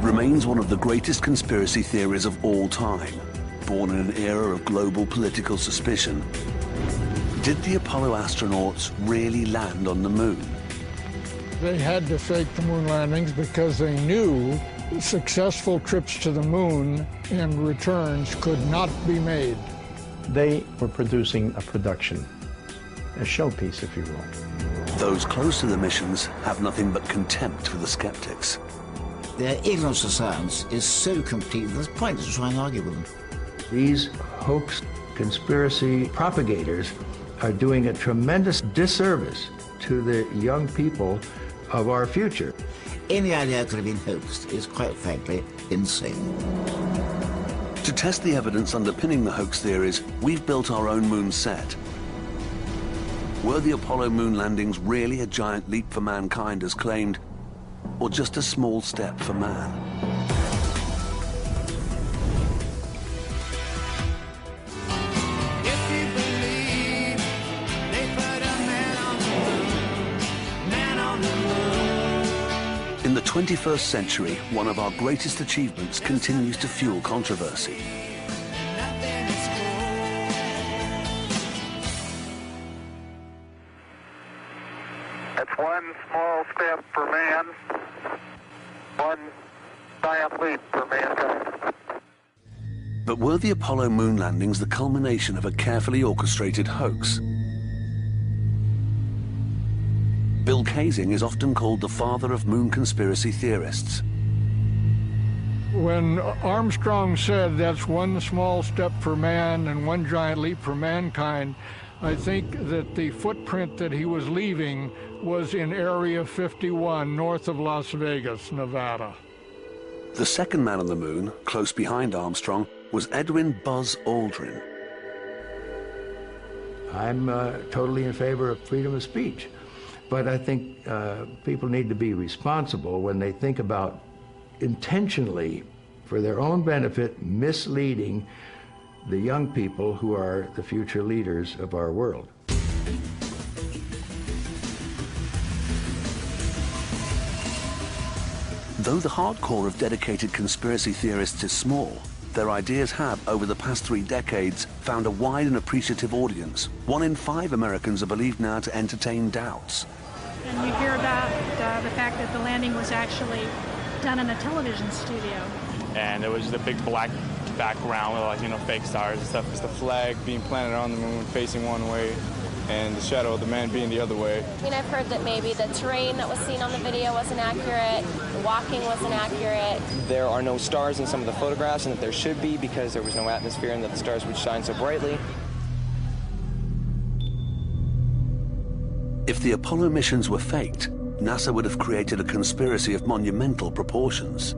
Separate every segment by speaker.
Speaker 1: remains one of the greatest conspiracy theories of all time, born in an era of global political suspicion. Did the Apollo astronauts really land on the moon?
Speaker 2: They had to fake the moon landings because they knew successful trips to the moon and returns could not be made.
Speaker 3: They were producing a production, a showpiece, if you will.
Speaker 1: Those close to the missions have nothing but contempt for the skeptics.
Speaker 4: Their ignorance of science is so complete that it's pointless to try and argue with them.
Speaker 3: These hoax conspiracy propagators are doing a tremendous disservice to the young people of our future.
Speaker 4: Any idea could have been hoaxed is, quite frankly, insane.
Speaker 1: To test the evidence underpinning the hoax theories, we've built our own moon set. Were the Apollo moon landings really a giant leap for mankind as claimed, or just a small step for man? In the 21st century, one of our greatest achievements continues to fuel controversy.
Speaker 5: It's one small step for man, one giant leap for mankind.
Speaker 1: But were the Apollo moon landings the culmination of a carefully orchestrated hoax? Bill Kaysing is often called the father of moon conspiracy theorists.
Speaker 2: When Armstrong said that's one small step for man and one giant leap for mankind, I think that the footprint that he was leaving was in Area 51, north of Las Vegas, Nevada.
Speaker 1: The second man on the moon, close behind Armstrong, was Edwin Buzz Aldrin.
Speaker 3: I'm totally in favor of freedom of speech. But I think people need to be responsible when they think about intentionally, for their own benefit, misleading the young people who are the future leaders of our world.
Speaker 1: Though the hardcore of dedicated conspiracy theorists is small, their ideas have, over the past 3 decades, found a wide and appreciative audience. 1 in 5 Americans are believed now to entertain doubts.
Speaker 6: And you hear about the fact that the landing was actually done in a television studio.
Speaker 7: And there was the big black background with, like, you know, fake stars and stuff. It's the flag being planted on the moon facing one way and the shadow of the man being the other way.
Speaker 8: I mean, I've heard that maybe the terrain that was seen on the video wasn't accurate, the walking wasn't accurate.
Speaker 9: There are no stars in some of the photographs, and that there should be because there was no atmosphere and that the stars would shine so brightly.
Speaker 1: If the Apollo missions were faked, NASA would have created a conspiracy of monumental proportions.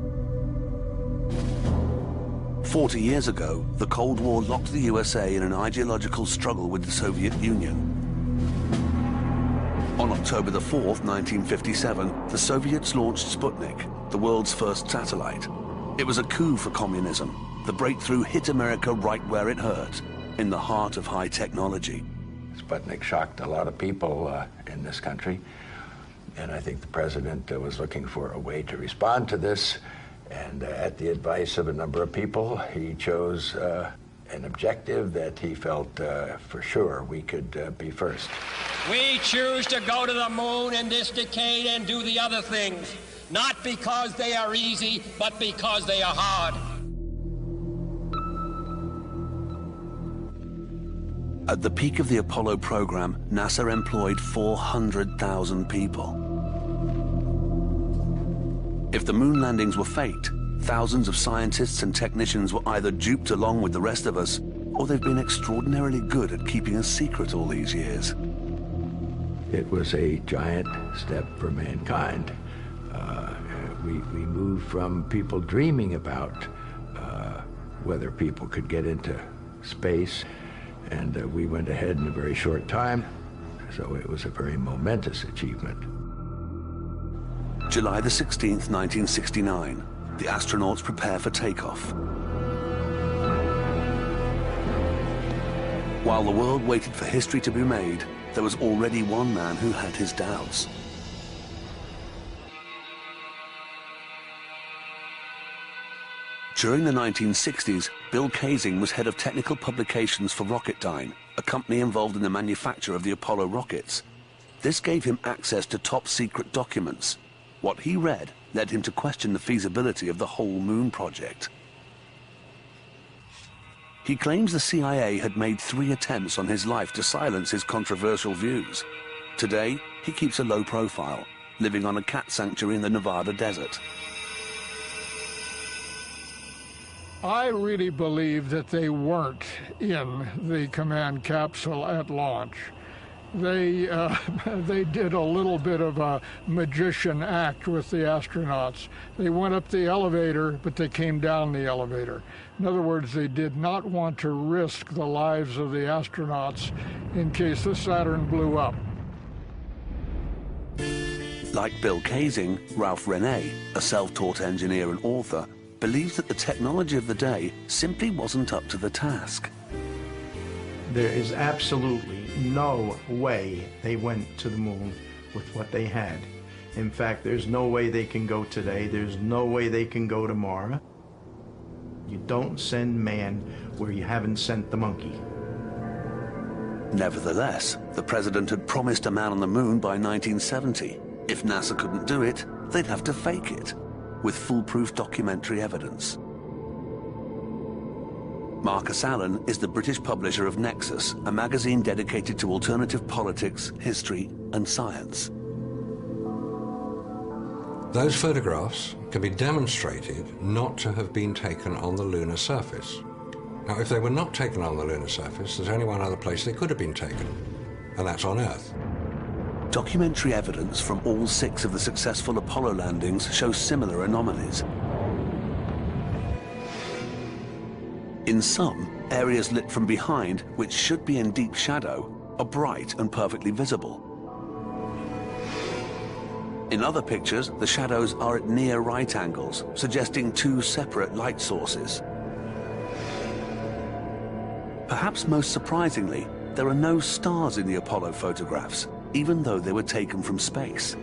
Speaker 1: 40 years ago, the Cold War locked the USA in an ideological struggle with the Soviet Union. On October the 4th, 1957, the Soviets launched Sputnik, the world's first satellite. It was a coup for communism. The breakthrough hit America right where it hurt, in the heart of high technology.
Speaker 3: Sputnik shocked a lot of people in this country, and I think the president was looking for a way to respond to this, and at the advice of a number of people, he chose an objective that he felt for sure we could be first.
Speaker 10: We choose to go to the moon in this decade and do the other things, not because they are easy, but because they are hard.
Speaker 1: At the peak of the Apollo program, NASA employed 400,000 people. If the moon landings were faked, thousands of scientists and technicians were either duped along with the rest of us, or they've been extraordinarily good at keeping a secret all these years.
Speaker 3: It was a giant step for mankind. We moved from people dreaming about whether people could get into space, and we went ahead in a very short time, so it was a very momentous achievement.
Speaker 1: July the 16th, 1969, the astronauts prepare for takeoff. While the world waited for history to be made, there was already one man who had his doubts. During the 1960s, Bill Kaysing was head of technical publications for Rocketdyne, a company involved in the manufacture of the Apollo rockets. This gave him access to top-secret documents. What he read led him to question the feasibility of the whole moon project. He claims the CIA had made 3 attempts on his life to silence his controversial views. Today, he keeps a low profile, living on a cat sanctuary in the Nevada desert.
Speaker 2: I really believe that they weren't in the command capsule at launch. They did a little bit of a magician act with the astronauts. They went up the elevator, but they came down the elevator. In other words, they did not want to risk the lives of the astronauts in case the Saturn blew up.
Speaker 1: Like Bill Kaysing, Ralph Rene, a self-taught engineer and author, believes that the technology of the day simply wasn't up to the task.
Speaker 11: There is absolutely no way they went to the moon with what they had. In fact, there's no way they can go today. There's no way they can go tomorrow. You don't send man where you haven't sent the monkey.
Speaker 1: Nevertheless, the president had promised a man on the moon by 1970. If NASA couldn't do it, they'd have to fake it, with foolproof documentary evidence. Marcus Allen is the British publisher of Nexus, a magazine dedicated to alternative politics, history, and science.
Speaker 12: Those photographs can be demonstrated not to have been taken on the lunar surface. Now, if they were not taken on the lunar surface, there's only one other place they could have been taken, and that's on Earth.
Speaker 1: Documentary evidence from all 6 of the successful Apollo landings shows similar anomalies. In some, areas lit from behind, which should be in deep shadow, are bright and perfectly visible. In other pictures, the shadows are at near right angles, suggesting 2 separate light sources. Perhaps most surprisingly, there are no stars in the Apollo photographs, even though they were taken from space.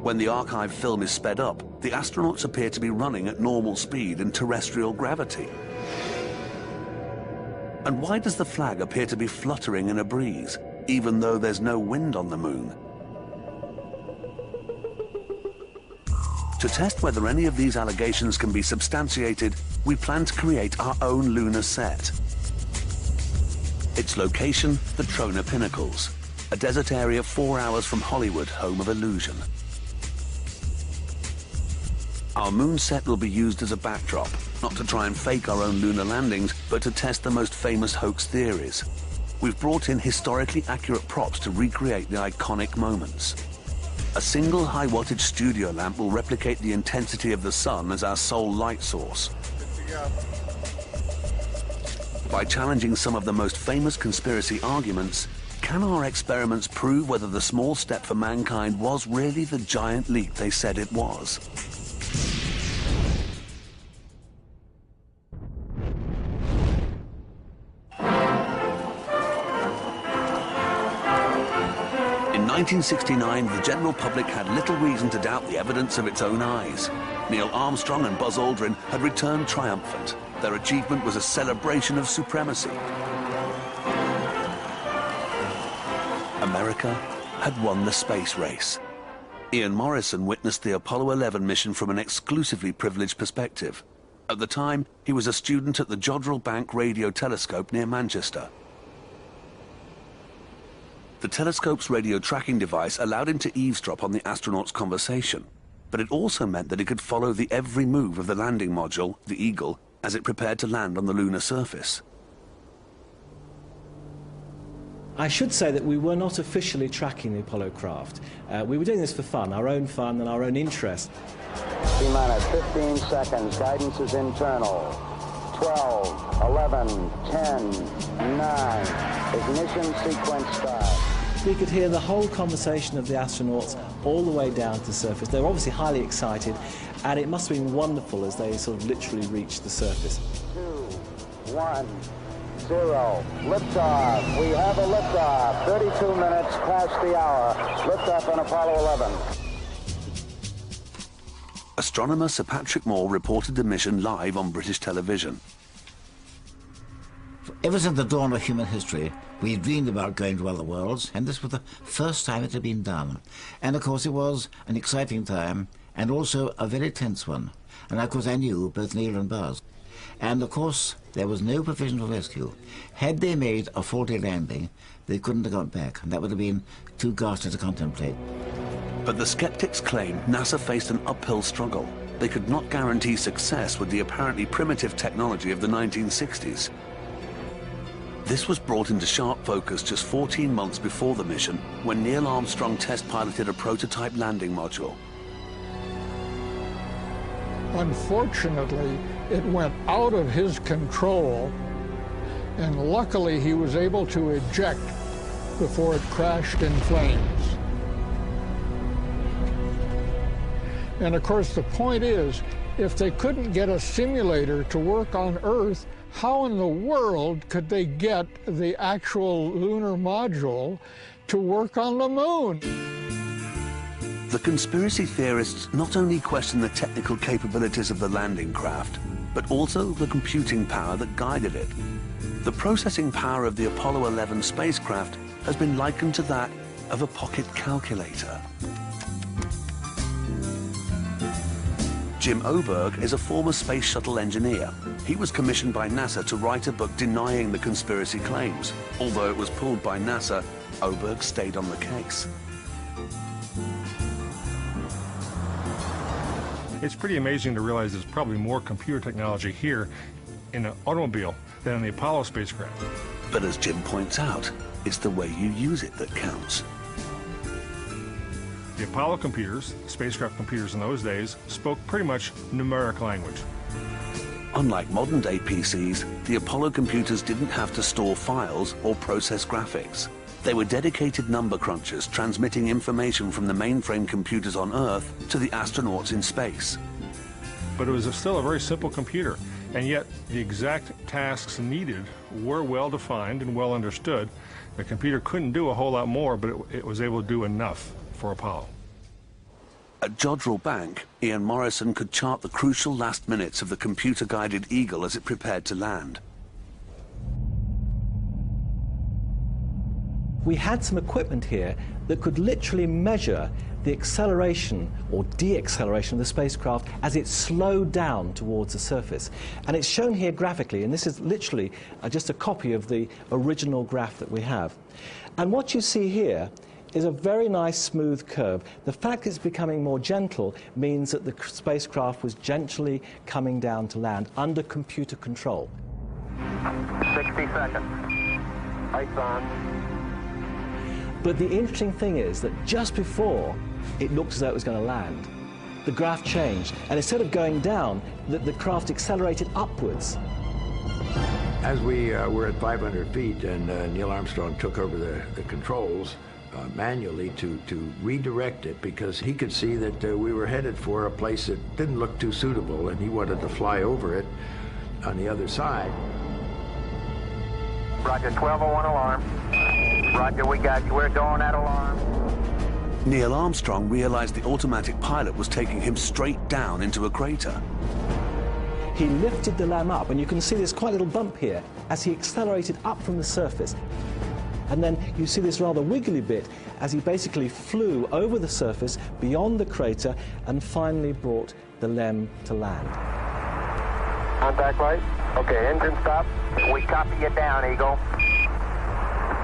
Speaker 1: When the archive film is sped up, the astronauts appear to be running at normal speed in terrestrial gravity. And why does the flag appear to be fluttering in a breeze, even though there's no wind on the moon? To test whether any of these allegations can be substantiated, we plan to create our own lunar set. Its location, the Trona Pinnacles, a desert area 4 hours from Hollywood, home of Illusion. Our moon set will be used as a backdrop, not to try and fake our own lunar landings, but to test the most famous hoax theories. We've brought in historically accurate props to recreate the iconic moments. A single high-wattage studio lamp will replicate the intensity of the sun as our sole light source. By challenging some of the most famous conspiracy arguments, can our experiments prove whether the small step for mankind was really the giant leap they said it was? In 1969, the general public had little reason to doubt the evidence of its own eyes. Neil Armstrong and Buzz Aldrin had returned triumphant. Their achievement was a celebration of supremacy. America had won the space race. Ian Morrison witnessed the Apollo 11 mission from an exclusively privileged perspective. At the time, he was a student at the Jodrell Bank Radio Telescope near Manchester. The telescope's radio tracking device allowed him to eavesdrop on the astronauts' conversation, but it also meant that he could follow the every move of the landing module, the Eagle, as it prepared to land on the lunar surface.
Speaker 13: I should say that we were not officially tracking the Apollo craft. We were doing this for fun and our own interest.
Speaker 14: T-minus 15 seconds. Guidance is internal. 12, 11, 10, 9. Ignition sequence start.
Speaker 13: We could hear the whole conversation of the astronauts all the way down to the surface. They were obviously highly excited, and it must have been wonderful as they sort of literally reached the surface.
Speaker 14: 2, 1, 0. Liftoff. We have a liftoff. 32 minutes past the hour. Liftoff on Apollo 11.
Speaker 1: Astronomer Sir Patrick Moore reported the mission live on British television.
Speaker 4: Ever since the dawn of human history, we dreamed about going to other worlds, and this was the first time it had been done. And of course it was an exciting time, and also a very tense one. And of course I knew both Neil and Buzz. And of course there was no provision for rescue. Had they made a faulty landing, they couldn't have got back, and that would have been too ghastly to contemplate.
Speaker 1: But the skeptics claimed NASA faced an uphill struggle. They could not guarantee success with the apparently primitive technology of the 1960s. This was brought into sharp focus just 14 months before the mission, when Neil Armstrong test-piloted a prototype landing module.
Speaker 2: Unfortunately, it went out of his control, and luckily he was able to eject before it crashed in flames. And of course, the point is, if they couldn't get a simulator to work on Earth, how in the world could they get the actual lunar module to work on the moon?
Speaker 1: The conspiracy theorists not only question the technical capabilities of the landing craft, but also the computing power that guided it. The processing power of the Apollo 11 spacecraft has been likened to that of a pocket calculator. Jim Oberg is a former space shuttle engineer. He was commissioned by NASA to write a book denying the conspiracy claims. Although it was pulled by NASA, Oberg stayed on the case.
Speaker 15: It's pretty amazing to realize there's probably more computer technology here in an automobile than in the Apollo spacecraft.
Speaker 1: But as Jim points out, it's the way you use it that counts.
Speaker 15: The Apollo computers, spacecraft computers in those days, spoke pretty much numeric language.
Speaker 1: Unlike modern-day PCs, the Apollo computers didn't have to store files or process graphics. They were dedicated number crunchers transmitting information from the mainframe computers on Earth to the astronauts in space.
Speaker 15: But it was still a very simple computer, and yet the exact tasks needed were well defined and well understood. The computer couldn't do a whole lot more, but it was able to do enough for Apollo.
Speaker 1: At Jodrell Bank, Ian Morrison could chart the crucial last minutes of the computer-guided Eagle as it prepared to land.
Speaker 13: We had some equipment here that could literally measure the acceleration or deacceleration of the spacecraft as it slowed down towards the surface. And it's shown here graphically, and this is literally just a copy of the original graph that we have. And what you see here is a very nice smooth curve. The fact it's becoming more gentle means that the spacecraft was gently coming down to land under computer control.
Speaker 14: 60 seconds. Lights on.
Speaker 13: But the interesting thing is that just before it looked as though it was going to land, the graph changed, and instead of going down, the craft accelerated upwards.
Speaker 3: As we were at 500 feet and Neil Armstrong took over the controls manually to redirect it, because he could see that we were headed for a place that didn't look too suitable, and he wanted to fly over it on the other side.
Speaker 14: Roger, 1201 alarm. Roger, we got you. We're going at alarm.
Speaker 1: Neil Armstrong realized the automatic pilot was taking him straight down into a crater.
Speaker 13: He lifted the LEM up, and you can see this quite little bump here as he accelerated up from the surface. And then you see this rather wiggly bit as he basically flew over the surface beyond the crater and finally brought the LEM to land.
Speaker 14: Contact light. Okay, engine stop. We copy you down, Eagle.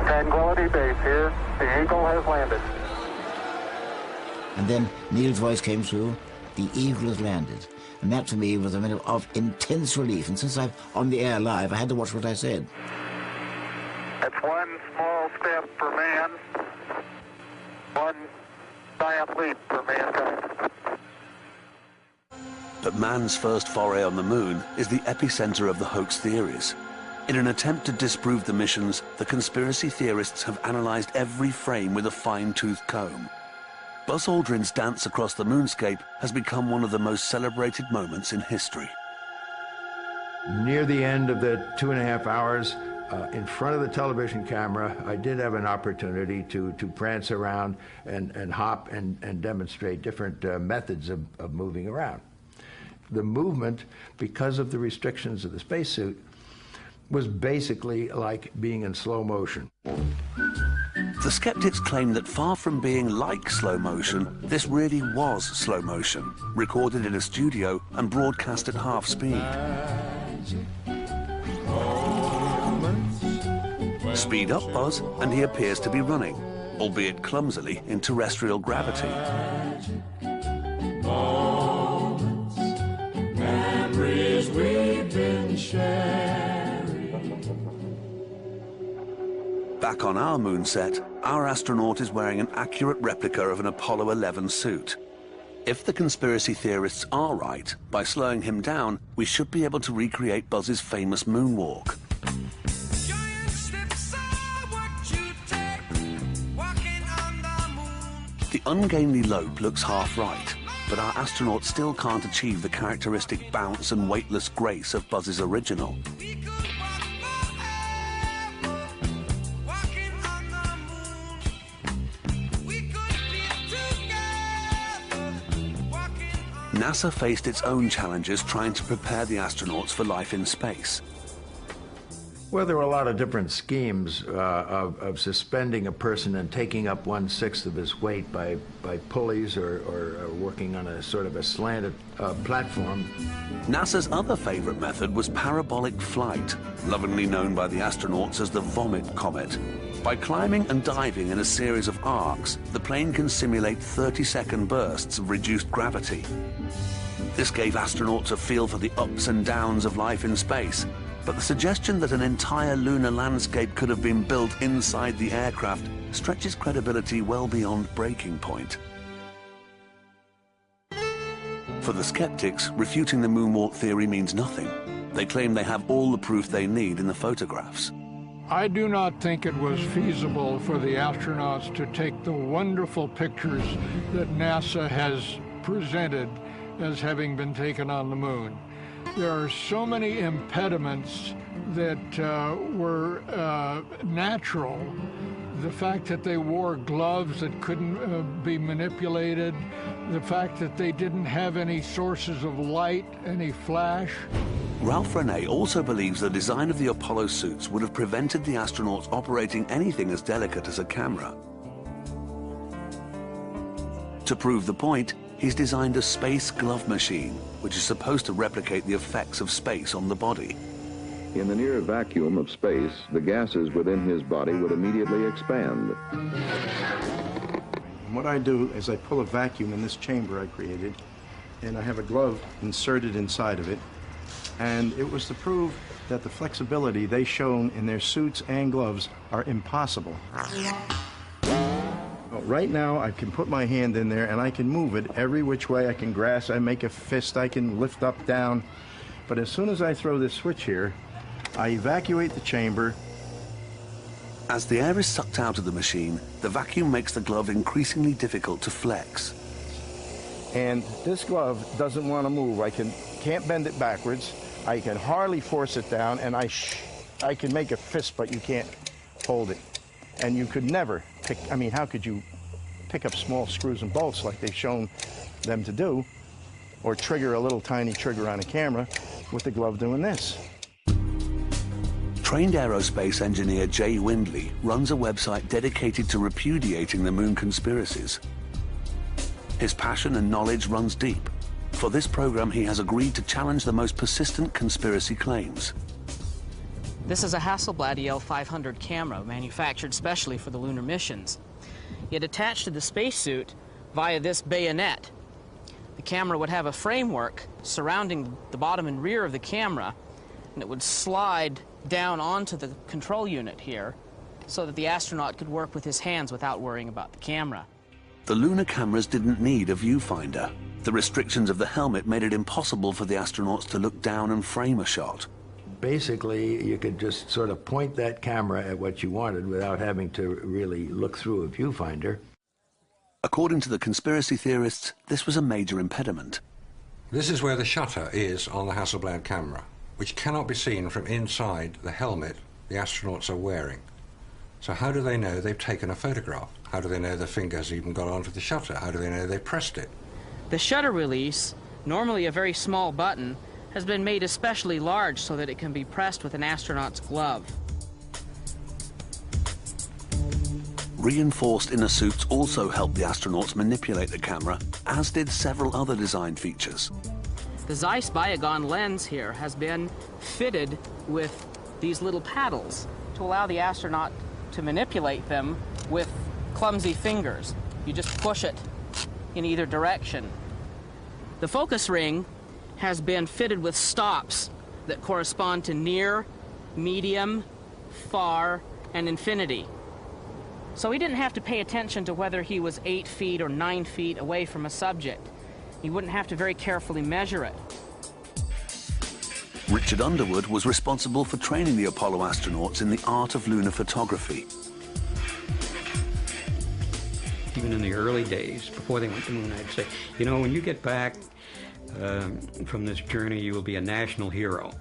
Speaker 14: Tranquility Base here. The Eagle has landed.
Speaker 4: And then Neil's voice came through. The Eagle has landed. And that to me was a minute of intense relief. And since I'm on the air live, I had to watch what I said.
Speaker 5: That's one small step for man, one giant leap for mankind.
Speaker 1: But man's first foray on the moon is the epicenter of the hoax theories. In an attempt to disprove the missions, the conspiracy theorists have analyzed every frame with a fine-toothed comb. Buzz Aldrin's dance across the moonscape has become one of the most celebrated moments in history.
Speaker 3: Near the end of the 2.5 hours, In front of the television camera, I did have an opportunity to prance around and hop and demonstrate different methods of moving around. The movement, because of the restrictions of the spacesuit, was basically like being in slow motion.
Speaker 1: The skeptics claim that far from being like slow motion, this really was slow motion, recorded in a studio and broadcast at half speed. Speed up, Buzz, and he appears to be running, albeit clumsily, in terrestrial gravity.
Speaker 16: Memories we've been sharing.
Speaker 1: Back on our moon set, our astronaut is wearing an accurate replica of an Apollo 11 suit. If the conspiracy theorists are right, by slowing him down, we should be able to recreate Buzz's famous moonwalk. The ungainly lope looks half right, but our astronaut still can't achieve the characteristic bounce and weightless grace of Buzz's original. NASA faced its own challenges trying to prepare the astronauts for life in space.
Speaker 3: Well, there were a lot of different schemes of suspending a person and taking up 1/6 of his weight by pulleys or working on a sort of a slanted platform.
Speaker 1: NASA's other favorite method was parabolic flight, lovingly known by the astronauts as the vomit comet. By climbing and diving in a series of arcs, the plane can simulate 30-second bursts of reduced gravity. This gave astronauts a feel for the ups and downs of life in space. But the suggestion that an entire lunar landscape could have been built inside the aircraft stretches credibility well beyond breaking point. For the skeptics, refuting the moonwalk theory means nothing. They claim they have all the proof they need in the photographs.
Speaker 2: I do not think it was feasible for the astronauts to take the wonderful pictures that NASA has presented as having been taken on the moon. There are so many impediments that were natural. The fact that they wore gloves that couldn't be manipulated, the fact that they didn't have any sources of light, any flash.
Speaker 1: Ralph Renee also believes the design of the Apollo suits would have prevented the astronauts operating anything as delicate as a camera. To prove the point, he's designed a space glove machine, which is supposed to replicate the effects of space on the body.
Speaker 17: In the near vacuum of space, the gases within his body would immediately expand.
Speaker 11: What I do is I pull a vacuum in this chamber I created, and I have a glove inserted inside of it. And it was to prove that the flexibility they shown in their suits and gloves are impossible. Right now, I can put my hand in there and I can move it every which way. I can grasp, I make a fist, I can lift up, down. But as soon as I throw this switch here, I evacuate the chamber.
Speaker 1: As the air is sucked out of the machine, the vacuum makes the glove increasingly difficult to flex.
Speaker 11: And this glove doesn't want to move. I can't bend it backwards. I can hardly force it down, and I can make a fist, but you can't hold it. And you could never pick, I mean, how could you pick up small screws and bolts like they've shown them to do, or trigger a little tiny trigger on a camera with the glove doing this?
Speaker 1: Trained aerospace engineer Jay Windley runs a website dedicated to repudiating the moon conspiracies. His passion and knowledge runs deep. For this program, he has agreed to challenge the most persistent conspiracy claims.
Speaker 18: This is a Hasselblad EL500 camera manufactured specially for the lunar missions. Yet attached to the spacesuit via this bayonet. The camera would have a framework surrounding the bottom and rear of the camera, and it would slide down onto the control unit here so that the astronaut could work with his hands without worrying about the camera.
Speaker 1: The lunar cameras didn't need a viewfinder. The restrictions of the helmet made it impossible for the astronauts to look down and frame a shot.
Speaker 3: Basically, you could just sort of point that camera at what you wanted without having to really look through a viewfinder.
Speaker 1: According to the conspiracy theorists, this was a major impediment.
Speaker 12: This is where the shutter is on the Hasselblad camera, which cannot be seen from inside the helmet, the astronauts are wearing. So how do they know they've taken a photograph? How do they know the fingers even got onto the shutter? How do they know they pressed it?
Speaker 18: The shutter release, normally a very small button, has been made especially large so that it can be pressed with an astronaut's glove.
Speaker 1: Reinforced inner suits also help the astronauts manipulate the camera, as did several other design features.
Speaker 18: The Zeiss Biogon lens here has been fitted with these little paddles to allow the astronaut to manipulate them with clumsy fingers. You just push it in either direction. The focus ring has been fitted with stops that correspond to near, medium, far, and infinity. So he didn't have to pay attention to whether he was 8 feet or 9 feet away from a subject. He wouldn't have to very carefully measure it.
Speaker 1: Richard Underwood was responsible for training the Apollo astronauts in the art of lunar photography.
Speaker 19: Even in the early days, before they went to the moon, I'd say, you know, when you get back from this journey, you will be a national hero.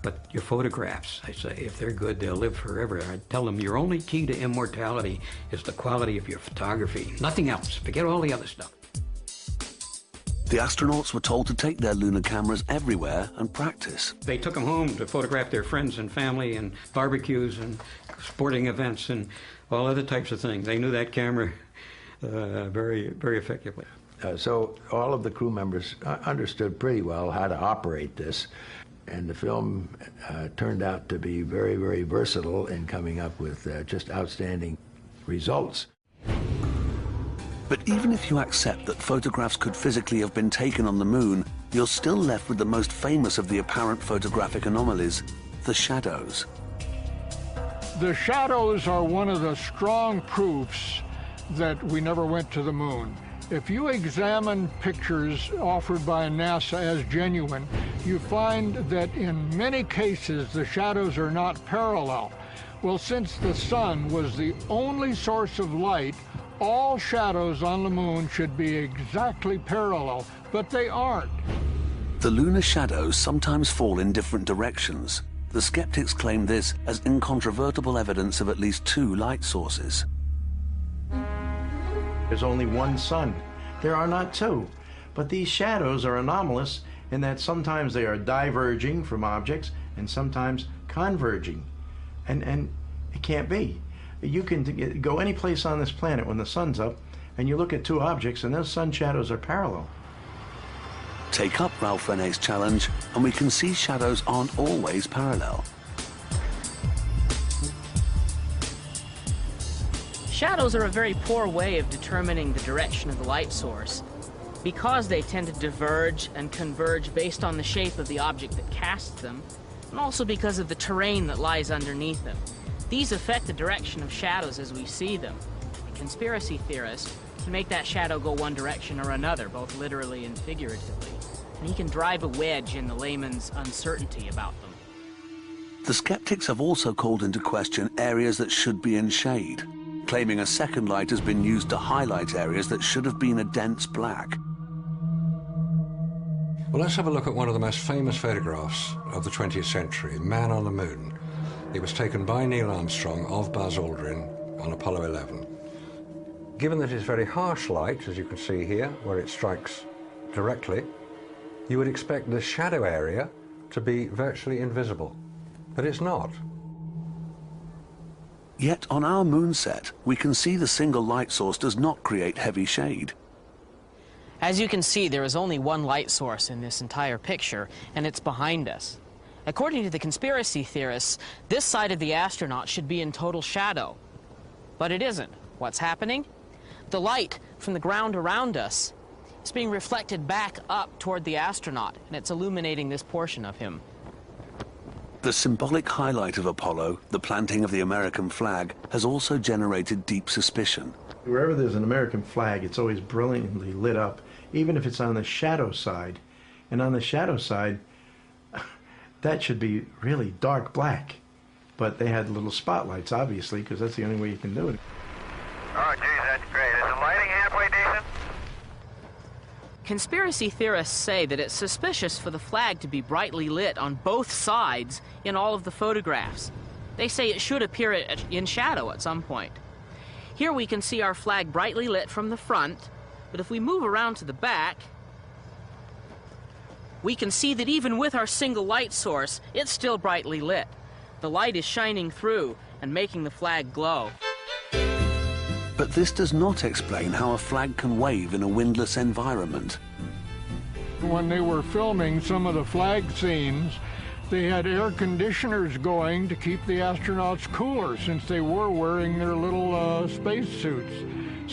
Speaker 19: But your photographs, I say, if they're good, they'll live forever. I tell them your only key to immortality is the quality of your photography. Nothing else. Forget all the other stuff.
Speaker 1: The astronauts were told to take their lunar cameras everywhere and practice.
Speaker 19: They took them home to photograph their friends and family and barbecues and sporting events and all other types of things. They knew that camera very, very effectively.
Speaker 3: So all of the crew members understood pretty well how to operate this. And the film turned out to be very, very versatile in coming up with just outstanding results.
Speaker 1: But even if you accept that photographs could physically have been taken on the moon, you're still left with the most famous of the apparent photographic anomalies, the shadows.
Speaker 2: The shadows are one of the strong proofs that we never went to the moon. If you examine pictures offered by NASA as genuine, you find that in many cases the shadows are not parallel. Well, since the sun was the only source of light, all shadows on the moon should be exactly parallel, but they aren't.
Speaker 1: The lunar shadows sometimes fall in different directions. The skeptics claim this as incontrovertible evidence of at least 2 light sources.
Speaker 11: There's only one sun. There are not 2. But these shadows are anomalous in that sometimes they are diverging from objects and sometimes converging. And it can't be. You can go any place on this planet when the sun's up and you look at 2 objects and those sun shadows are parallel.
Speaker 1: Take up Ralph René's challenge and we can see shadows aren't always parallel.
Speaker 18: Shadows are a very poor way of determining the direction of the light source because they tend to diverge and converge based on the shape of the object that casts them, and also because of the terrain that lies underneath them. These affect the direction of shadows as we see them. A conspiracy theorist can make that shadow go one direction or another, both literally and figuratively, and he can drive a wedge in the layman's uncertainty about them.
Speaker 1: The skeptics have also called into question areas that should be in shade, claiming a second light has been used to highlight areas that should have been a dense black.
Speaker 12: Well, let's have a look at one of the most famous photographs of the 20th century, Man on the Moon. It was taken by Neil Armstrong of Buzz Aldrin on Apollo 11. Given that it's very harsh light, as you can see here, where it strikes directly, you would expect the shadow area to be virtually invisible, but it's not.
Speaker 1: Yet on our moon set, we can see the single light source does not create heavy shade.
Speaker 18: As you can see, there is only one light source in this entire picture, and it's behind us. According to the conspiracy theorists, this side of the astronaut should be in total shadow. But it isn't. What's happening? The light from the ground around us is being reflected back up toward the astronaut, and it's illuminating this portion of him.
Speaker 1: The symbolic highlight of Apollo, the planting of the American flag, has also generated deep suspicion.
Speaker 11: Wherever there's an American flag, it's always brilliantly lit up, even if it's on the shadow side. And on the shadow side, that should be really dark black. But they had little spotlights, obviously, because that's the only way you can do it.
Speaker 5: Oh, geez, that's great. Is the lighting halfway decent?
Speaker 18: Conspiracy theorists say that it's suspicious for the flag to be brightly lit on both sides in all of the photographs. They say it should appear in shadow at some point. Here we can see our flag brightly lit from the front, but if we move around to the back, we can see that even with our single light source, it's still brightly lit. The light is shining through and making the flag glow.
Speaker 1: But this does not explain how a flag can wave in a windless environment.
Speaker 2: When they were filming some of the flag scenes, they had air conditioners going to keep the astronauts cooler since they were wearing their little space suits.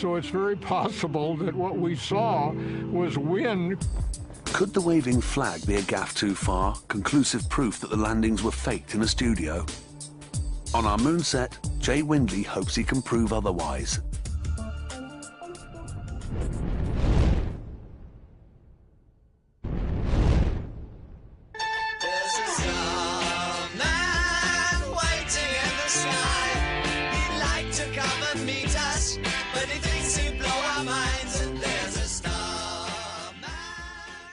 Speaker 2: So it's very possible that what we saw was wind.
Speaker 1: Could the waving flag be a gaffe too far? Conclusive proof that the landings were faked in a studio? On our moon set, Jay Windley hopes he can prove otherwise.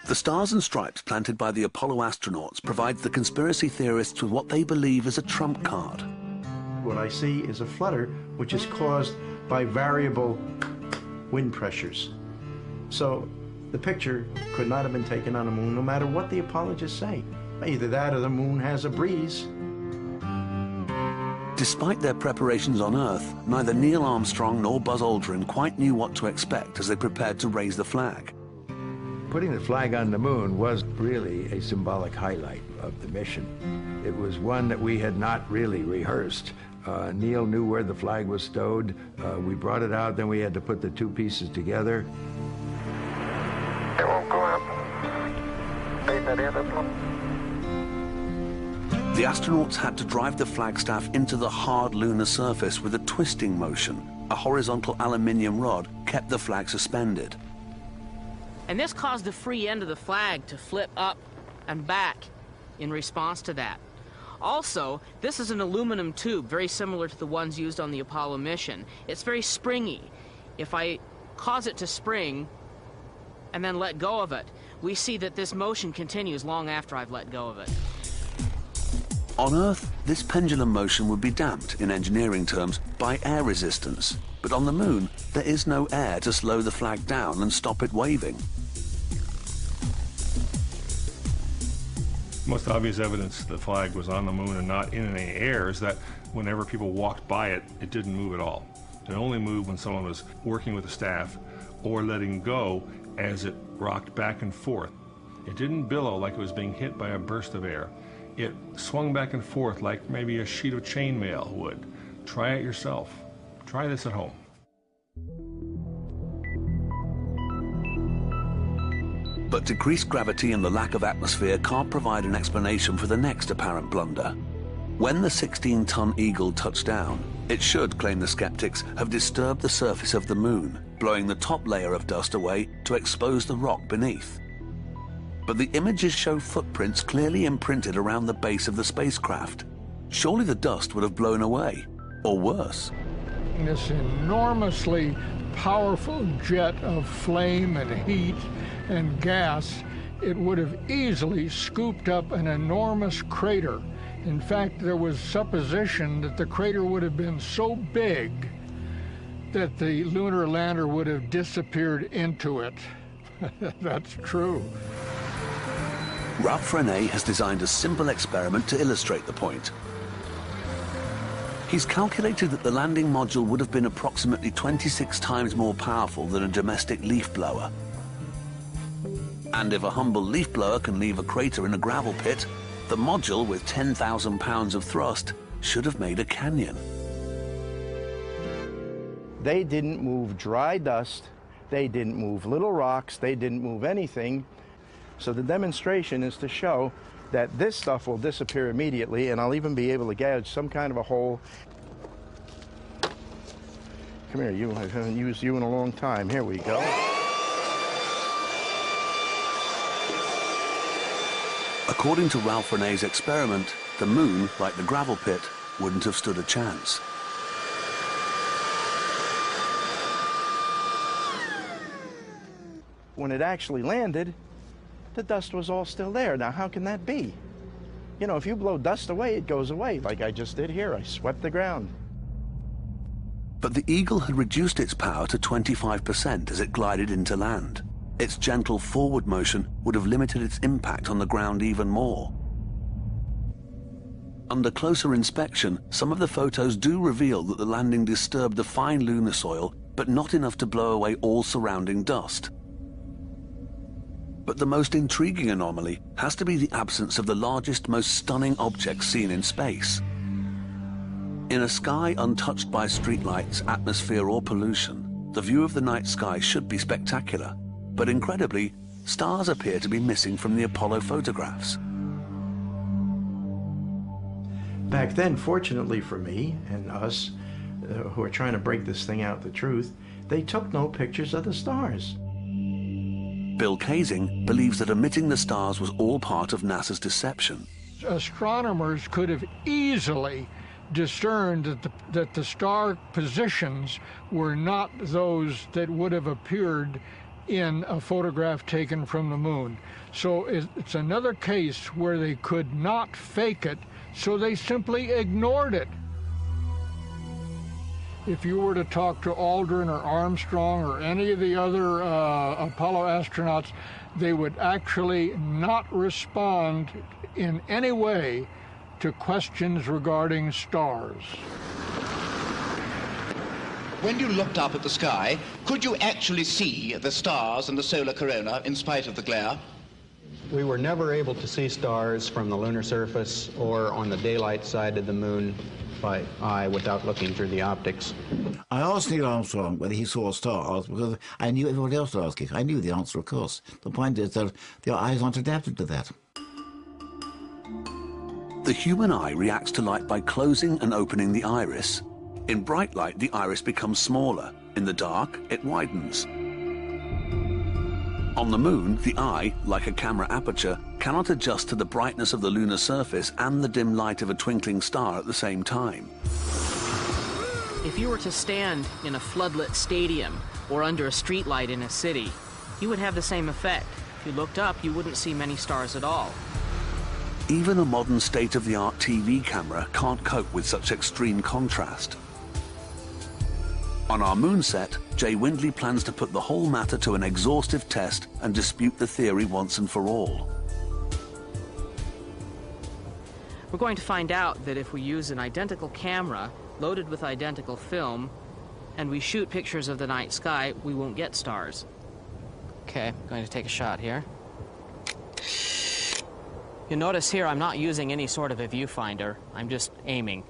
Speaker 1: The stars and stripes planted by the Apollo astronauts provides the conspiracy theorists with what they believe is a trump card.
Speaker 11: What I see is a flutter which is caused by variable wind pressures. So the picture could not have been taken on the moon no matter what the apologists say. Either that or the moon has a breeze.
Speaker 1: Despite their preparations on Earth, neither Neil Armstrong nor Buzz Aldrin quite knew what to expect as they prepared to raise the flag.
Speaker 3: Putting the flag on the moon was really a symbolic highlight of the mission. It was one that we had not really rehearsed. Neil knew where the flag was stowed. We brought it out, then we had to put the two pieces together.
Speaker 14: It won't go up.
Speaker 1: The astronauts had to drive the flagstaff into the hard lunar surface with a twisting motion. A horizontal aluminium rod kept the flag suspended.
Speaker 18: And this caused the free end of the flag to flip up and back in response to that. Also, this is an aluminum tube, very similar to the ones used on the Apollo mission. It's very springy. If I cause it to spring and then let go of it, we see that this motion continues long after I've let go of it.
Speaker 1: On Earth, this pendulum motion would be damped, in engineering terms, by air resistance. But on the moon, there is no air to slow the flag down and stop it waving.
Speaker 15: Most obvious evidence the flag was on the moon and not in any air is that whenever people walked by it, it didn't move at all. It only moved when someone was working with the staff or letting go as it rocked back and forth. It didn't billow like it was being hit by a burst of air. It swung back and forth like maybe a sheet of chainmail would. Try it yourself. Try this at home.
Speaker 1: But decreased gravity and the lack of atmosphere can't provide an explanation for the next apparent blunder. When the 16-ton Eagle touched down, it should, claim the skeptics, have disturbed the surface of the moon, blowing the top layer of dust away to expose the rock beneath. But the images show footprints clearly imprinted around the base of the spacecraft. Surely the dust would have blown away, or worse.
Speaker 2: This enormously powerful jet of flame and heat and gas, it would have easily scooped up an enormous crater. In fact, there was supposition that the crater would have been so big that the lunar lander would have disappeared into it. That's true.
Speaker 1: Ralph Rene has designed a simple experiment to illustrate the point. He's calculated that the landing module would have been approximately 26 times more powerful than a domestic leaf blower. And if a humble leaf blower can leave a crater in a gravel pit, the module with 10,000 pounds of thrust should have made a canyon.
Speaker 11: They didn't move dry dust, they didn't move little rocks, they didn't move anything. So the demonstration is to show that this stuff will disappear immediately, and I'll even be able to gouge some kind of a hole. Come here, you. I haven't used you in a long time. Here we go.
Speaker 1: According to Ralph Rene's experiment, the moon, like the gravel pit, wouldn't have stood a chance.
Speaker 11: When it actually landed, the dust was all still there. Now, how can that be? You know, if you blow dust away, it goes away, like I just did here. I swept the ground.
Speaker 1: But the Eagle had reduced its power to 25% as it glided into land. Its gentle forward motion would have limited its impact on the ground even more. Under closer inspection, some of the photos do reveal that the landing disturbed the fine lunar soil, but not enough to blow away all surrounding dust. But the most intriguing anomaly has to be the absence of the largest, most stunning object seen in space. In a sky untouched by streetlights, atmosphere, or pollution, the view of the night sky should be spectacular. But incredibly, stars appear to be missing from the Apollo photographs.
Speaker 11: Back then, fortunately for me and us who are trying to break this thing out, the truth, they took no pictures of the stars.
Speaker 1: Bill Kaysing believes that omitting the stars was all part of NASA's deception.
Speaker 2: Astronomers could have easily discerned that the star positions were not those that would have appeared in a photograph taken from the moon. So it's another case where they could not fake it, so they simply ignored it. If you were to talk to Aldrin or Armstrong or any of the other Apollo astronauts, they would actually not respond in any way to questions regarding stars.
Speaker 20: When you looked up at the sky, could you actually see the stars and the solar corona in spite of the glare?
Speaker 21: We were never able to see stars from the lunar surface or on the daylight side of the moon by eye without looking through the optics.
Speaker 4: I asked Neil Armstrong whether he saw stars because I knew everybody else would ask it. I knew the answer, of course. The point is that their eyes aren't adapted to that.
Speaker 1: The human eye reacts to light by closing and opening the iris. In bright light, the iris becomes smaller. In the dark, it widens. On the moon, the eye, like a camera aperture, cannot adjust to the brightness of the lunar surface and the dim light of a twinkling star at the same time.
Speaker 18: If you were to stand in a floodlit stadium or under a streetlight in a city, you would have the same effect. If you looked up, you wouldn't see many stars at all.
Speaker 1: Even a modern state-of-the-art TV camera can't cope with such extreme contrast. On our moon set, Jay Windley plans to put the whole matter to an exhaustive test and dispute the theory once and for all.
Speaker 18: We're going to find out that if we use an identical camera loaded with identical film and we shoot pictures of the night sky, we won't get stars. Okay, I'm going to take a shot here. You'll notice here I'm not using any sort of a viewfinder. I'm just aiming.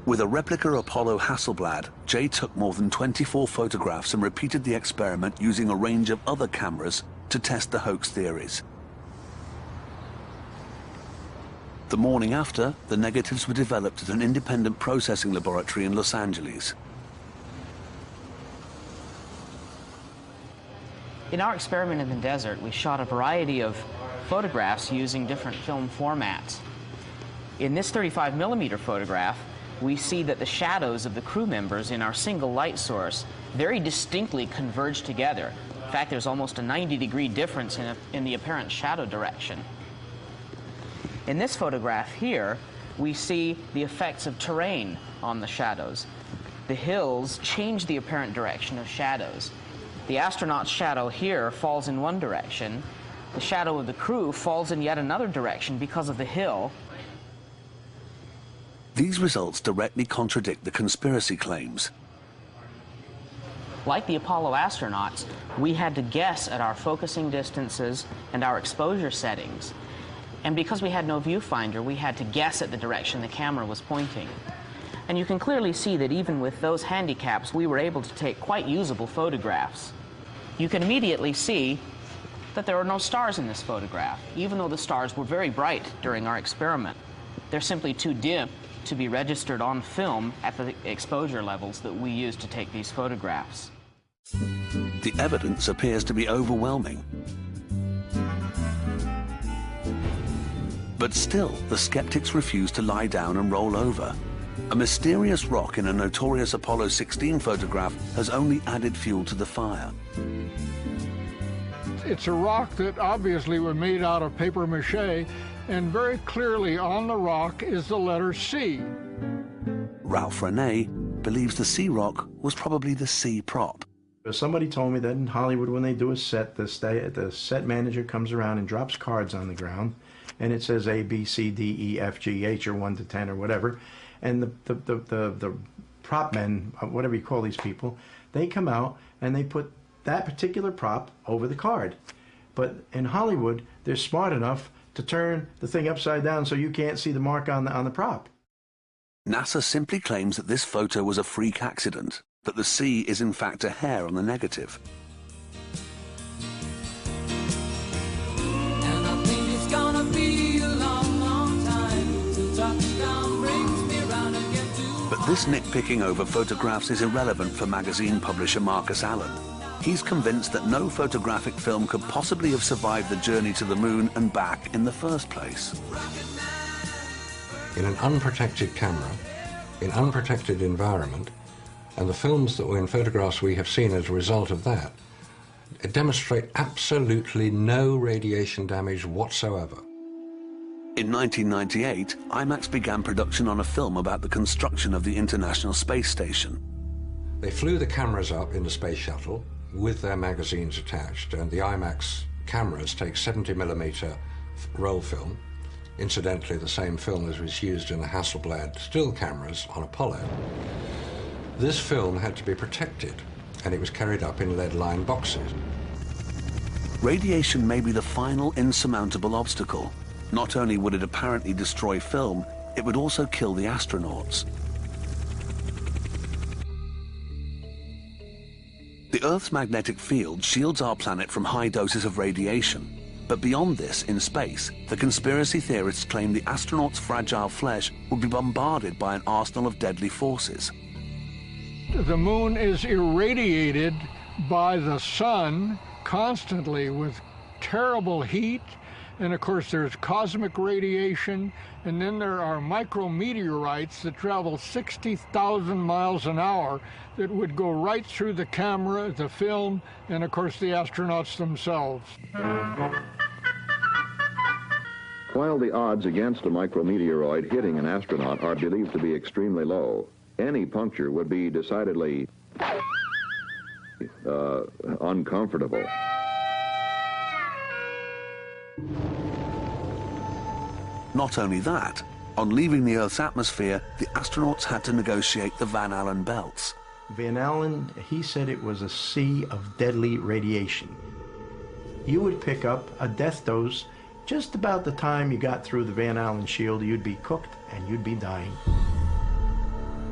Speaker 1: With a replica Apollo Hasselblad, Jay took more than 24 photographs and repeated the experiment using a range of other cameras to test the hoax theories. The morning after, the negatives were developed at an independent processing laboratory in Los Angeles.
Speaker 18: In our experiment in the desert, we shot a variety of photographs using different film formats. In this 35mm photograph, we see that the shadows of the crew members in our single light source very distinctly converge together. In fact, there's almost a 90-degree difference in the apparent shadow direction. In this photograph here, we see the effects of terrain on the shadows. The hills change the apparent direction of shadows. The astronaut's shadow here falls in one direction. The shadow of the crew falls in yet another direction because of the hill.
Speaker 1: These results directly contradict the conspiracy claims.
Speaker 18: Like the Apollo astronauts, we had to guess at our focusing distances and our exposure settings. And because we had no viewfinder, we had to guess at the direction the camera was pointing. And you can clearly see that even with those handicaps, we were able to take quite usable photographs. You can immediately see that there are no stars in this photograph, even though the stars were very bright during our experiment. They're simply too dim to be registered on film at the exposure levels that we used to take these photographs.
Speaker 1: The evidence appears to be overwhelming. But still, the skeptics refuse to lie down and roll over. A mysterious rock in a notorious Apollo 16 photograph has only added fuel to the fire.
Speaker 2: It's a rock that obviously was made out of paper mache, and very clearly on the rock is the letter C.
Speaker 1: Ralph Rene believes the C rock was probably the C prop.
Speaker 11: Somebody told me that in Hollywood, when they do a set, the set manager comes around and drops cards on the ground, and it says A, B, C, D, E, F, G, H, or 1 to 10 or whatever, and the prop men, whatever you call these people, they come out and they put that particular prop over the card. But in Hollywood, they're smart enough to turn the thing upside down so you can't see the mark on the prop.
Speaker 1: NASA simply claims that this photo was a freak accident, that the C is in fact a hair on the negative.
Speaker 16: And I think it's gonna be a long, long time till touchdown brings me round again to...
Speaker 1: But this nitpicking over photographs is irrelevant for magazine publisher Marcus Allen. He's convinced that no photographic film could possibly have survived the journey to the moon and back in the first place.
Speaker 12: In an unprotected camera, in unprotected environment, and the films that were in photographs we have seen as a result of that, demonstrate absolutely no radiation damage whatsoever.
Speaker 1: In 1998, IMAX began production on a film about the construction of the International Space Station.
Speaker 12: They flew the cameras up in the space shuttle with their magazines attached, and the IMAX cameras take 70mm roll film, incidentally the same film as was used in the Hasselblad still cameras on Apollo. This film had to be protected, and it was carried up in lead-lined boxes.
Speaker 1: Radiation may be the final insurmountable obstacle. Not only would it apparently destroy film, it would also kill the astronauts. The Earth's magnetic field shields our planet from high doses of radiation. But beyond this, in space, the conspiracy theorists claim the astronauts' fragile flesh would be bombarded by an arsenal of deadly forces.
Speaker 2: The moon is irradiated by the sun constantly with terrible heat, and of course there's cosmic radiation, and then there are micrometeorites that travel 60,000 miles an hour that would go right through the camera, the film, and of course the astronauts themselves.
Speaker 17: While the odds against a micrometeoroid hitting an astronaut are believed to be extremely low, any puncture would be decidedly uncomfortable.
Speaker 1: Not only that, on leaving the Earth's atmosphere, the astronauts had to negotiate the Van Allen belts.
Speaker 11: Van Allen, he said it was a sea of deadly radiation. You would pick up a death dose just about the time you got through the Van Allen shield. You'd be cooked and you'd be dying.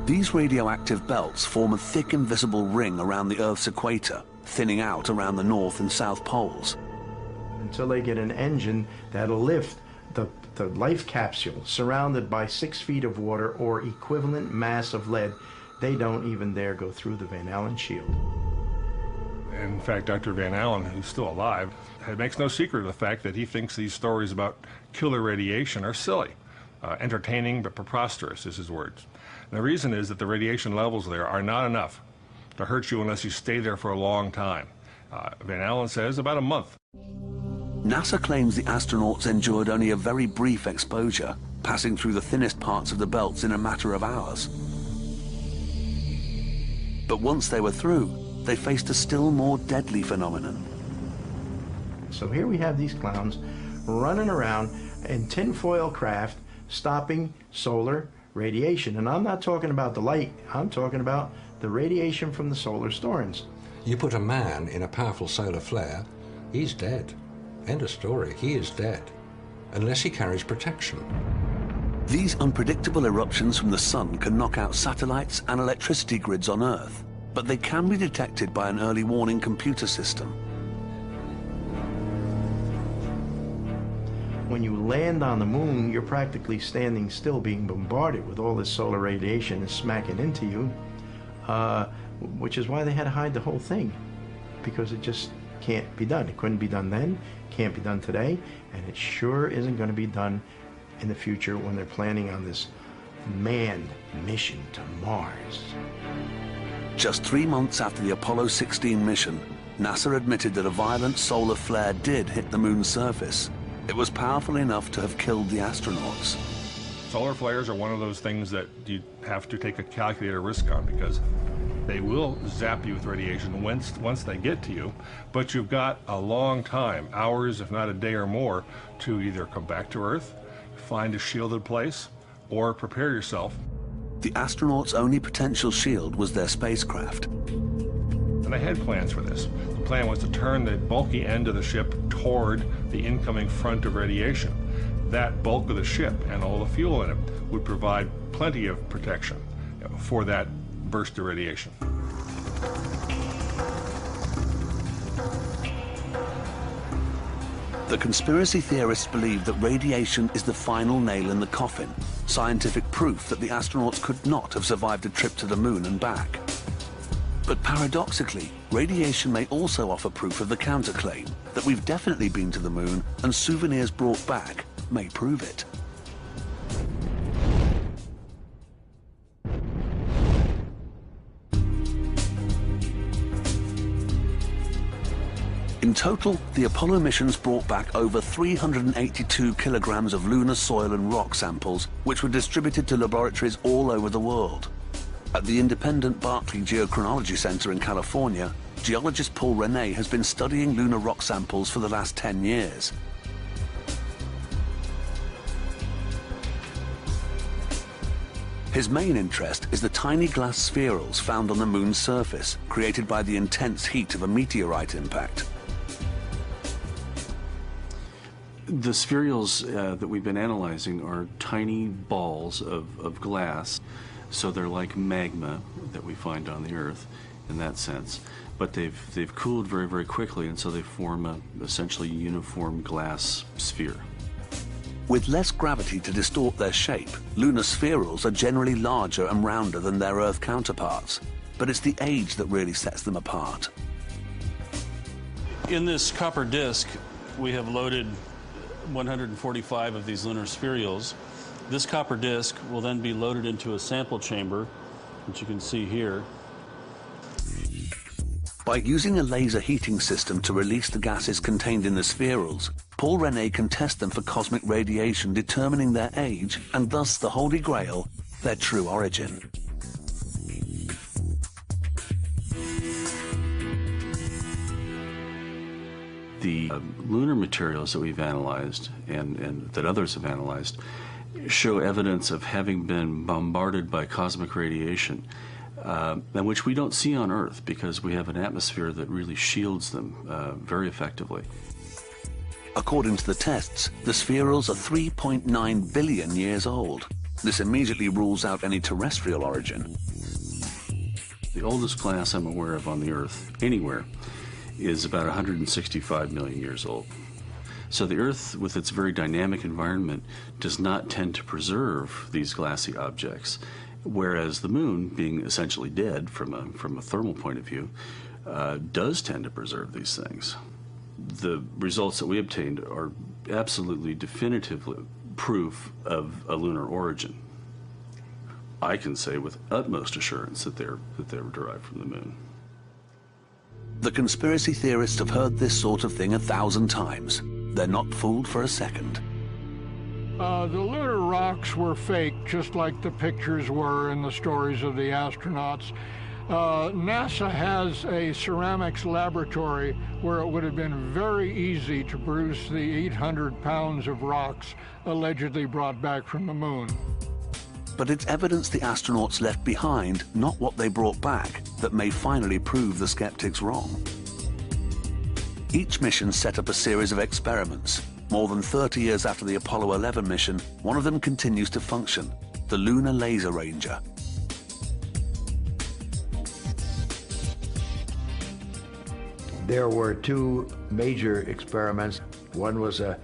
Speaker 1: These radioactive belts form a thick invisible ring around the Earth's equator, thinning out around the North and South poles.
Speaker 11: Until they get an engine that'll lift the life capsule surrounded by 6 feet of water or equivalent mass of lead, they don't even dare go through the Van Allen shield.
Speaker 15: In fact, Dr. Van Allen, who's still alive, makes no secret of the fact that he thinks these stories about killer radiation are silly. Entertaining but preposterous is his words. And the reason is that the radiation levels there are not enough to hurt you unless you stay there for a long time. Van Allen says about a month.
Speaker 1: NASA claims the astronauts endured only a very brief exposure, passing through the thinnest parts of the belts in a matter of hours. But once they were through, they faced a still more deadly phenomenon.
Speaker 11: So here we have these clowns running around in tinfoil craft, stopping solar radiation. And I'm not talking about the light, I'm talking about the radiation from the solar storms.
Speaker 12: You put a man in a powerful solar flare, he's dead. End of story. He is dead, unless he carries protection.
Speaker 1: These unpredictable eruptions from the sun can knock out satellites and electricity grids on Earth, but they can be detected by an early warning computer system.
Speaker 11: When you land on the moon, you're practically standing still, being bombarded with all this solar radiation and smacking into you, which is why they had to hide the whole thing, because it just can't be done. It couldn't be done then, can't be done today, and it sure isn't going to be done in the future when they're planning on this manned mission to Mars.
Speaker 1: Just 3 months after the Apollo 16 mission, NASA admitted that a violent solar flare did hit the moon's surface. It was powerful enough to have killed the astronauts.
Speaker 15: Solar flares are one of those things that you have to take a calculated risk on, because they will zap you with radiation once they get to you, but you've got a long time, hours if not a day or more, to either come back to Earth, find a shielded place, or prepare yourself.
Speaker 1: The astronauts' only potential shield was their spacecraft.
Speaker 15: And they had plans for this. The plan was to turn the bulky end of the ship toward the incoming front of radiation. That bulk of the ship and all the fuel in it would provide plenty of protection for that burst of radiation.
Speaker 1: The conspiracy theorists believe that radiation is the final nail in the coffin, scientific proof that the astronauts could not have survived a trip to the moon and back. But paradoxically, radiation may also offer proof of the counterclaim, that we've definitely been to the moon and souvenirs brought back may prove it. In total, the Apollo missions brought back over 382 kilograms of lunar soil and rock samples, which were distributed to laboratories all over the world. At the independent Berkeley Geochronology Center in California, geologist Paul Rene has been studying lunar rock samples for the last 10 years. His main interest is the tiny glass spherules found on the moon's surface, created by the intense heat of a meteorite impact.
Speaker 6: The spherules that we've been analyzing are tiny balls of glass, so they're like magma that we find on the Earth in that sense. But they've cooled very, very quickly, and so they form a essentially uniform glass sphere.
Speaker 1: With less gravity to distort their shape, lunar spherules are generally larger and rounder than their Earth counterparts. But it's the age that really sets them apart.
Speaker 22: In this copper disc, we have loaded 145 of these lunar spherules. This copper disc will then be loaded into a sample chamber, which you can see here.
Speaker 1: By using a laser heating system to release the gases contained in the spherules, Paul Rene can test them for cosmic radiation, determining their age and thus the Holy Grail, their true origin.
Speaker 6: The lunar materials that we've analyzed and that others have analyzed show evidence of having been bombarded by cosmic radiation, and which we don't see on Earth because we have an atmosphere that really shields them very effectively.
Speaker 1: According to the tests, the spherules are 3.9 billion years old. This immediately rules out any terrestrial origin.
Speaker 6: The oldest glass I'm aware of on the Earth, anywhere, is about 165 million years old. So the Earth, with its very dynamic environment, does not tend to preserve these glassy objects, whereas the Moon, being essentially dead from a thermal point of view, does tend to preserve these things. The results that we obtained are absolutely definitive proof of a lunar origin. I can say with utmost assurance that they were derived from the Moon.
Speaker 1: The conspiracy theorists have heard this sort of thing 1,000 times. They're not fooled for a second.
Speaker 2: The lunar rocks were fake, just like the pictures were in the stories of the astronauts. NASA has a ceramics laboratory where it would have been very easy to produce the 800 pounds of rocks allegedly brought back from the moon.
Speaker 1: But it's evidence the astronauts left behind, not what they brought back, that may finally prove the skeptics wrong. Each mission set up a series of experiments. More than 30 years after the Apollo 11 mission, one of them continues to function, the Lunar Laser Ranger.
Speaker 3: There were two major experiments. One was a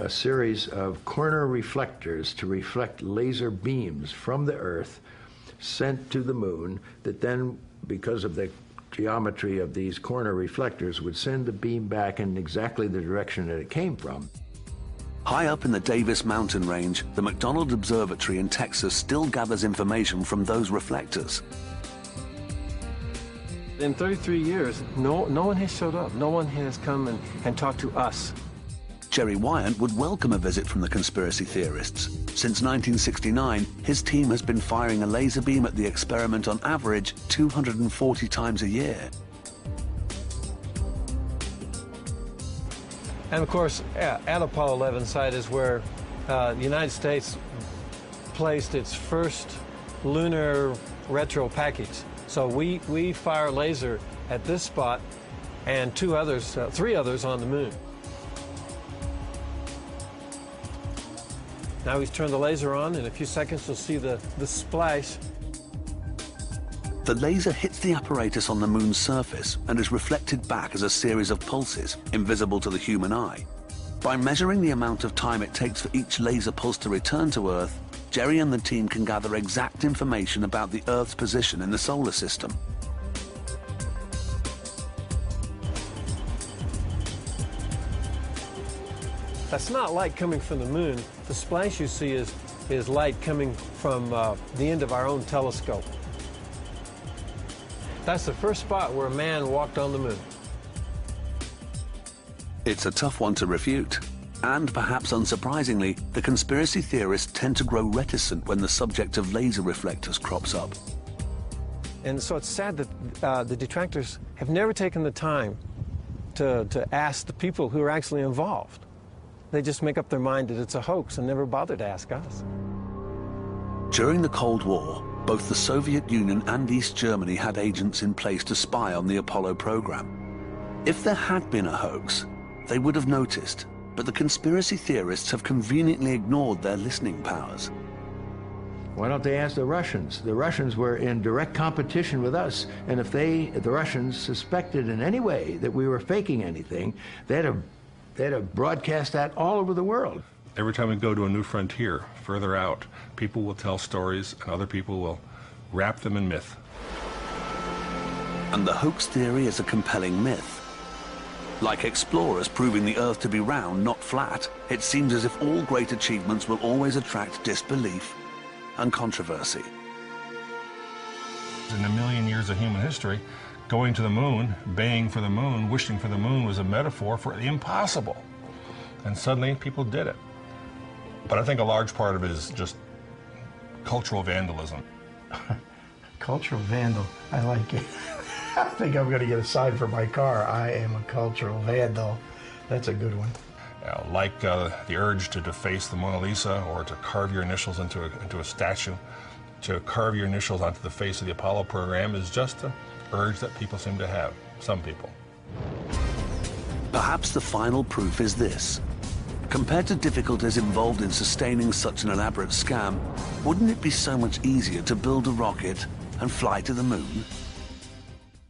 Speaker 3: series of corner reflectors to reflect laser beams from the Earth sent to the moon that then, because of the geometry of these corner reflectors, would send the beam back in exactly the direction that it came from.
Speaker 1: High up in the Davis mountain range, the McDonald Observatory in Texas still gathers information from those reflectors.
Speaker 7: In 33 years, no one has showed up. No one has come and talked to us.
Speaker 1: Jerry Wyant would welcome a visit from the conspiracy theorists. Since 1969, his team has been firing a laser beam at the experiment on average 240 times a year.
Speaker 7: And of course, at Apollo 11 site is where the United States placed its first lunar retro package. So we fire laser at this spot and three others on the moon. Now he's turned the laser on. In a few seconds, you'll see the splash.
Speaker 1: The laser hits the apparatus on the moon's surface and is reflected back as a series of pulses, invisible to the human eye. By measuring the amount of time it takes for each laser pulse to return to Earth, Jerry and the team can gather exact information about the Earth's position in the solar system.
Speaker 7: That's not light coming from the moon. The splash you see is light coming from the end of our own telescope. That's the first spot where a man walked on the moon.
Speaker 1: It's a tough one to refute. And perhaps unsurprisingly, the conspiracy theorists tend to grow reticent when the subject of laser reflectors crops up.
Speaker 7: And so it's sad that the detractors have never taken the time to ask the people who are actually involved. They just make up their mind that it's a hoax and never bother to ask us.
Speaker 1: During the Cold War, both the Soviet Union and East Germany had agents in place to spy on the Apollo program. If there had been a hoax, they would have noticed, but the conspiracy theorists have conveniently ignored their listening powers.
Speaker 3: Why don't they ask the Russians? The Russians were in direct competition with us, and if the Russians suspected in any way that we were faking anything, they'd have broadcast that all over the world.
Speaker 15: Every time we go to a new frontier, further out, people will tell stories and other people will wrap them in myth.
Speaker 1: And the hoax theory is a compelling myth. Like explorers proving the Earth to be round, not flat, it seems as if all great achievements will always attract disbelief and controversy.
Speaker 15: In the million years of human history, going to the moon, baying for the moon, wishing for the moon was a metaphor for the impossible. And suddenly people did it. But I think a large part of it is just cultural vandalism.
Speaker 11: Cultural vandal, I like it. I think I'm going to get a sign for my car. I am a cultural vandal. That's a good one.
Speaker 15: Like the urge to deface the Mona Lisa or to carve your initials into a statue, to carve your initials onto the face of the Apollo program is just an urge that people seem to have, some people.
Speaker 1: Perhaps the final proof is this. Compared to difficulties involved in sustaining such an elaborate scam, wouldn't it be so much easier to build a rocket and fly to the moon?